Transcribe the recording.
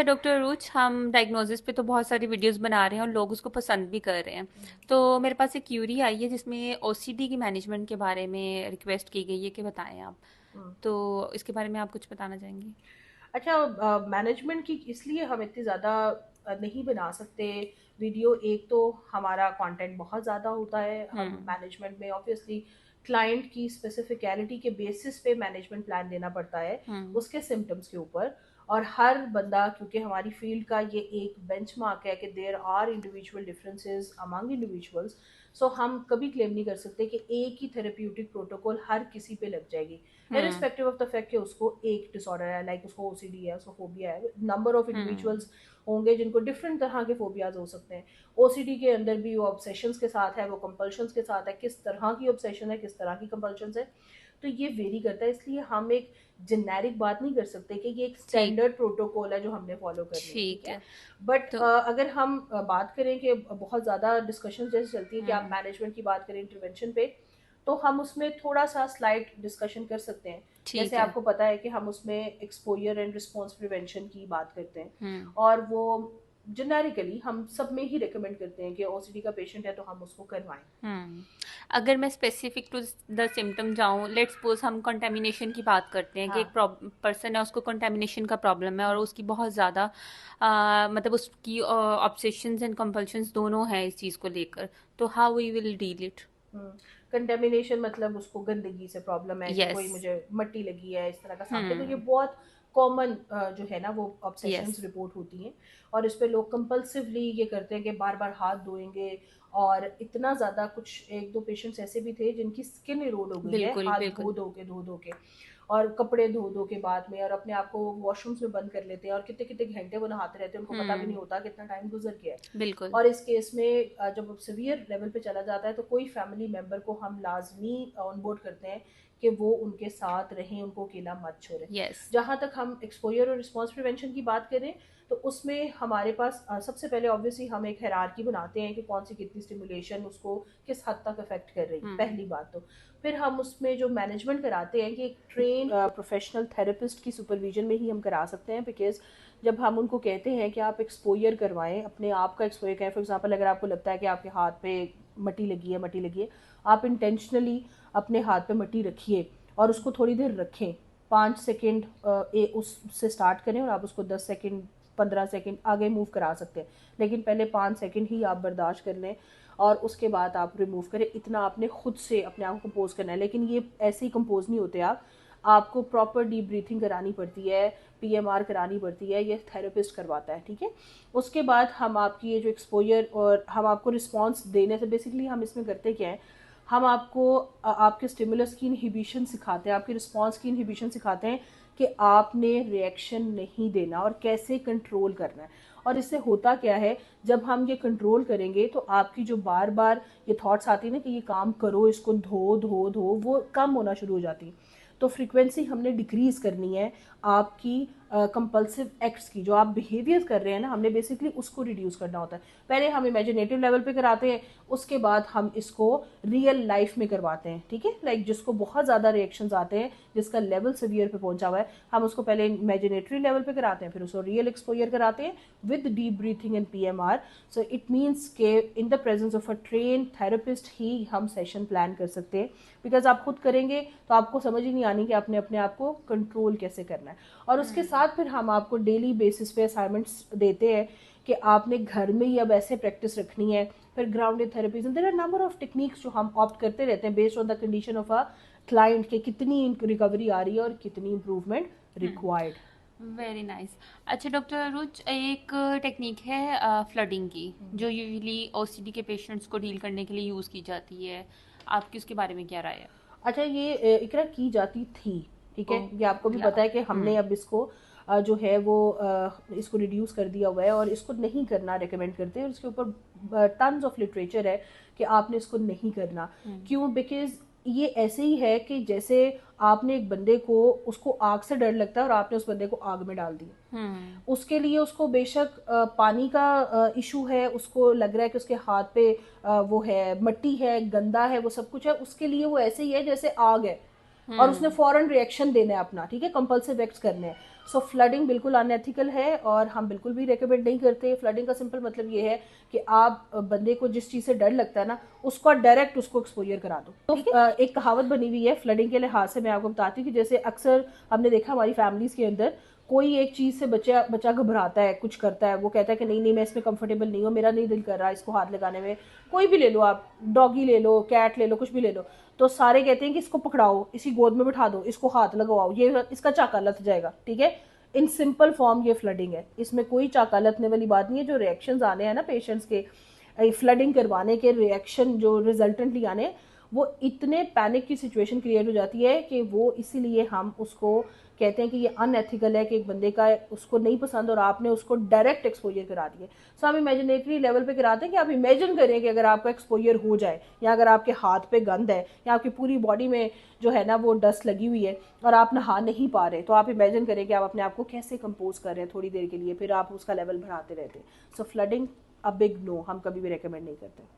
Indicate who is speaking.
Speaker 1: Doctor रुच, हम diagnosis पे तो बहुत सारी वीडियोस बना रहे हैं और लोग उसको पसंद भी कर रहे हैं। तो मेरे पास एक क्यूरी आई है जिसमें ओसीडी की मैनेजमेंट के बारे में रिक्वेस्ट की गई है कि बताएं आप।
Speaker 2: हम्म।
Speaker 1: तो इसके बारे में आप कुछ बताना चाहेंगी?
Speaker 2: अच्छा, मैनेजमेंट की इसलिए हम इतनी ज़्यादा नहीं बना सकते वीडियो। एक तो हमारा कंटेंट बहुत ज़्यादा होता है, हम
Speaker 1: हम्म।
Speaker 2: मैनेजमेंट में ऑब्वियसली क्लाइंट की स्पेसिफिकैलिटी के बेसिस पे मैनेजमेंट प्लान देना पड़ता है,
Speaker 1: हम्म।
Speaker 2: उसके सिम्टम्स के ऊपर। और हर बंदा, क्योंकि हमारी फील्ड का ये एक बेंचमार्क है कि there are individual differences among individuals. So हम कभी क्लेम नहीं कर सकते कि एक ही थेरेप्यूटिक प्रोटोकॉल हर किसी पे लग जाएगी,
Speaker 1: हम्म।
Speaker 2: इरिस्पेक्टिव ऑफ द फैक्ट कि उसको एक डिसऑर्डर है, लाइक उसको ओसीडी है, उसको फोबिया है। Number of
Speaker 1: hmm.
Speaker 2: इंडिविजुअल्स होंगे जिनको डिफरेंट तरह के फोबियाज हो सकते हैं। ओसीडी के अंदर भी वो ऑब्सेशंस के साथ है, वो कंपल्शंस के साथ है, किस तरह की ऑब्सेशन है, किस तरह की कंपल्शंस है, तो ये वेरी करता है। इसलिए हम एक जेनेरिक बात नहीं कर सकते कि ये एक
Speaker 1: ठीक।
Speaker 2: स्टैंडर्ड प्रोटोकॉल है जो हमने फॉलो करनी है, ठीक
Speaker 1: ठीक
Speaker 2: है।
Speaker 1: है।
Speaker 2: बट
Speaker 1: तो
Speaker 2: अगर हम बात करें कि बहुत ज़्यादा डिस्कशन जैसे चलती है कि आप
Speaker 1: हम्म।
Speaker 2: मैनेजमेंट की बात करें इंटरवेंशन पे, तो हम उसमें थोड़ा सा स्लाइड डिस्कशन कर सकते हैं। जैसे
Speaker 1: ठीक है।
Speaker 2: आपको पता है कि हम उसमें एक्सपोजर एंड रिस्पॉन्स प्रिवेंशन की बात करते हैं,
Speaker 1: हम्म।
Speaker 2: और वो जेनेरिकली हम सब में ही रिकमेंड करते हैं कि ओसीडी का पेशेंट है तो हम उसको करवाएं।
Speaker 1: हम्म। अगर मैं स्पेसिफिक टू द सिम्टम जाऊँ, लेट्स सपोज हम कंटेमिनेशन की बात करते हैं कि एक
Speaker 2: हाँ।
Speaker 1: पर्सन है, उसको कंटेमिनेशन का प्रॉब्लम है और
Speaker 2: हम्म।
Speaker 1: उसकी बहुत ज़्यादा मतलब उसकी ऑब्सेशंस एंड कंपल्शंस दोनों हैं इस चीज़ को लेकर। तो how we will deal it?
Speaker 2: Contamination मतलब उसको गंदगी से प्रॉब्लम है कि
Speaker 1: यस।
Speaker 2: कोई मुझे मट्टी लगी है, इस तरह का समथिंग। तो ये
Speaker 1: हम्म।
Speaker 2: बहुत कॉमन जो है ना वो
Speaker 1: यस।
Speaker 2: ऑब्सेशंस रिपोर्ट होती हैं। और इस पे लोग कंपल्सिवली ये करते हैं कि बार बार हाथ धोएंगे। और इतना ज़्यादा, कुछ एक दो पेशेंट्स ऐसे भी थे जिनकी स्किन इरोड हो गई है
Speaker 1: बिल्कुल
Speaker 2: हाथ
Speaker 1: बिल्कुल।
Speaker 2: धो धो के, और कपड़े धो धो के बाद में, और अपने आप को वॉशरूम्स में बंद कर लेते हैं, और कितने कितने घंटे वो नहाते रहते हैं, उनको पता भी नहीं
Speaker 1: हम्म।
Speaker 2: होता कितना टाइम गुजर गया है।
Speaker 1: बिल्कुल।
Speaker 2: और इस केस में जब सीवियर लेवल पे चला जाता है तो कोई फैमिली मेम्बर को हम लाजमी ऑन बोर्ड करते हैं कि वो उनके साथ रहें, उनको अकेला मत छोड़ें।
Speaker 1: यस।
Speaker 2: जहाँ तक हम एक्सपोजर और रिस्पॉन्स प्रिवेंशन की बात करें, तो उसमें हमारे पास सबसे पहले ऑब्वियसली हम एक हायरार्की बनाते हैं कि कौन सी कितनी स्टिमुलेशन उसको किस हद तक अफेक्ट कर रही है,
Speaker 1: हम्म।
Speaker 2: पहली बात तो। फिर हम उसमें जो मैनेजमेंट कराते हैं कि एक ट्रेन प्रोफेशनल थेरेपिस्ट की सुपरविजन में ही हम करा सकते हैं। बिकॉज जब हम उनको कहते हैं कि आप एक्सपोजर करवाएं, अपने आप का एक्सपोजर करें, फॉर एग्जांपल अगर आपको लगता है कि आपके हाथ पे मट्टी लगी है, आप इंटेंशनली अपने हाथ पे मट्टी रखिए और उसको थोड़ी देर रखें। 5 सेकेंड उससे स्टार्ट करें और आप उसको 10 सेकेंड 15 सेकेंड आगे मूव करा सकते हैं, लेकिन पहले 5 सेकेंड ही आप बर्दाश्त कर लें और उसके बाद आप रिमूव करें। इतना आपने खुद से अपने आप को कंपोज करना है। लेकिन ये ऐसे ही कंपोज नहीं होते आप, आपको प्रॉपर डीप ब्रीथिंग करानी पड़ती है, पीएमआर करानी पड़ती है, ये थेरेपिस्ट करवाता है, ठीक है। उसके बाद हम आपकी ये जो एक्सपोजर और हम आपको रिस्पॉन्स देने से, बेसिकली हम इसमें करते क्या है, हम आपको आपके स्टिमुलस की इनहिबिशन सिखाते हैं, आपके रिस्पॉन्स की इनहिबिशन सिखाते हैं कि आपने रिएक्शन नहीं देना और कैसे कंट्रोल करना है। और इससे होता क्या है, जब हम ये कंट्रोल करेंगे तो आपकी जो बार बार ये थॉट्स आती है ना कि ये काम करो, इसको धो धो धो, वो कम होना शुरू हो जाती है। तो फ्रीक्वेंसी हमने डिक्रीज करनी है आपकी कंपल्सिव एक्ट्स की, जो आप बिहेवियर कर रहे हैं ना, हमने बेसिकली उसको रिड्यूस करना होता है। पहले हम इमेजिनेटिव लेवल पे कराते हैं, उसके बाद हम इसको रियल लाइफ में करवाते हैं, ठीक है। लाइक जिसको बहुत ज़्यादा रिएक्शंस आते हैं, जिसका लेवल सीवियर पे पहुंचा हुआ है, हम उसको पहले इमेजिनेटरी लेवल पे कराते हैं, फिर उसको रियल एक्सपोजर कराते हैं with deep breathing and PMR. So it means के in the presence of a train therapist ही हम सेशन प्लान कर सकते हैं। बिकॉज आप खुद करेंगे तो आपको समझ ही नहीं आनी कि आपने अपने आप को कंट्रोल कैसे करना है। और उसके साथ फिर हम आपको डेली बेसिस पे असाइनमेंट्स देते हैं कि आपने घर में ही अब ऐसे प्रैक्टिस रखनी है। फिर grounded therapies, there are number of techniques जो हम ऑप्ट करते रहते हैं based on the condition of a client के कितनी रिकवरी आ रही है और कितनी इंप्रूवमेंट रिक्वायर्ड।
Speaker 1: Very nice. अच्छा डॉक्टर रुच, एक टेक्निक है फ्लडिंग की, जो यूजुअली ओसीडी के पेशेंट्स को डील करने के लिए यूज़ की जाती है। आपकी उसके बारे में क्या राय है?
Speaker 2: अच्छा, ये इकरा की जाती थी, ठीक है।
Speaker 1: ओह।
Speaker 2: ये आपको भी
Speaker 1: या।
Speaker 2: पता है कि हमने
Speaker 1: हम्म।
Speaker 2: अब इसको जो है वो इसको रिड्यूस कर दिया हुआ है और इसको नहीं करना रिकमेंड करते हैं। उसके ऊपर टन्स ऑफ लिटरेचर है कि आपने इसको नहीं करना।
Speaker 1: हम्म।
Speaker 2: क्यों? बिकॉज ये ऐसे ही है कि जैसे आपने एक बंदे को, उसको आग से डर लगता है और आपने उस बंदे को आग में डाल दिया।
Speaker 1: हम्म।
Speaker 2: उसके लिए उसको बेशक पानी का इशू है, उसको लग रहा है कि उसके हाथ पे वो है, मट्टी है, गंदा है, वो सब कुछ है, उसके लिए वो ऐसे ही है जैसे आग है। और उसने फॉरन रिएक्शन देना है अपना, ठीक है, कंपल्सिव एक्ट्स करने हैं। सो फ्लडिंग बिल्कुल अनएथिकल है और हम बिल्कुल भी रेकमेंड नहीं करते। फ्लडिंग का सिंपल मतलब ये है कि आप बंदे को जिस चीज़ से डर लगता है ना, उसको डायरेक्ट उसको एक्सपोजर करा दो। तो एक कहावत बनी हुई है फ्लडिंग के लिहाज से, मैं आपको बताती हूँ कि जैसे अक्सर हमने देखा हमारी फैमिलीज के अंदर कोई एक चीज़ से बच्चा घबराता है, कुछ करता है, वो कहता है कि नहीं नहीं मैं इसमें कंफर्टेबल नहीं हूँ, मेरा नहीं दिल कर रहा इसको हाथ लगाने में। कोई भी ले लो आप, डॉगी ले लो, कैट ले लो, कुछ भी ले लो, तो सारे कहते हैं कि इसको पकड़ाओ, इसी गोद में बिठा दो, इसको हाथ लगवाओ, ये इसका चाका लग जाएगा, ठीक है। इन सिंपल फॉर्म ये फ्लडिंग है, इसमें कोई चाका लतने वाली बात नहीं है। जो रिएक्शंस आने हैं ना पेशेंट्स के फ्लडिंग करवाने के, रिएक्शन जो रिजल्टेंटली आने, वो इतने पैनिक की सिचुएशन क्रिएट हो जाती है कि वो इसीलिए हम उसको कहते हैं कि ये अनएथिकल है कि एक बंदे का उसको नहीं पसंद और आपने उसको डायरेक्ट एक्सपोजर करा दिए। सो हम इमेजिनेटरी लेवल पे कराते हैं कि आप इमेजिन करें कि अगर आपका एक्सपोजर हो जाए, या अगर आपके हाथ पे गंद है, या आपकी पूरी बॉडी में जो है ना वो डस्ट लगी हुई है और आप नहा नहीं पा रहे, तो आप इमेजिन करें कि आप अपने आप को कैसे कंपोज कर रहे हैं थोड़ी देर के लिए, फिर आप उसका लेवल बढ़ाते रहते हैं। सो फ्लडिंग अ बिग नो, हम कभी भी रेकमेंड नहीं करते।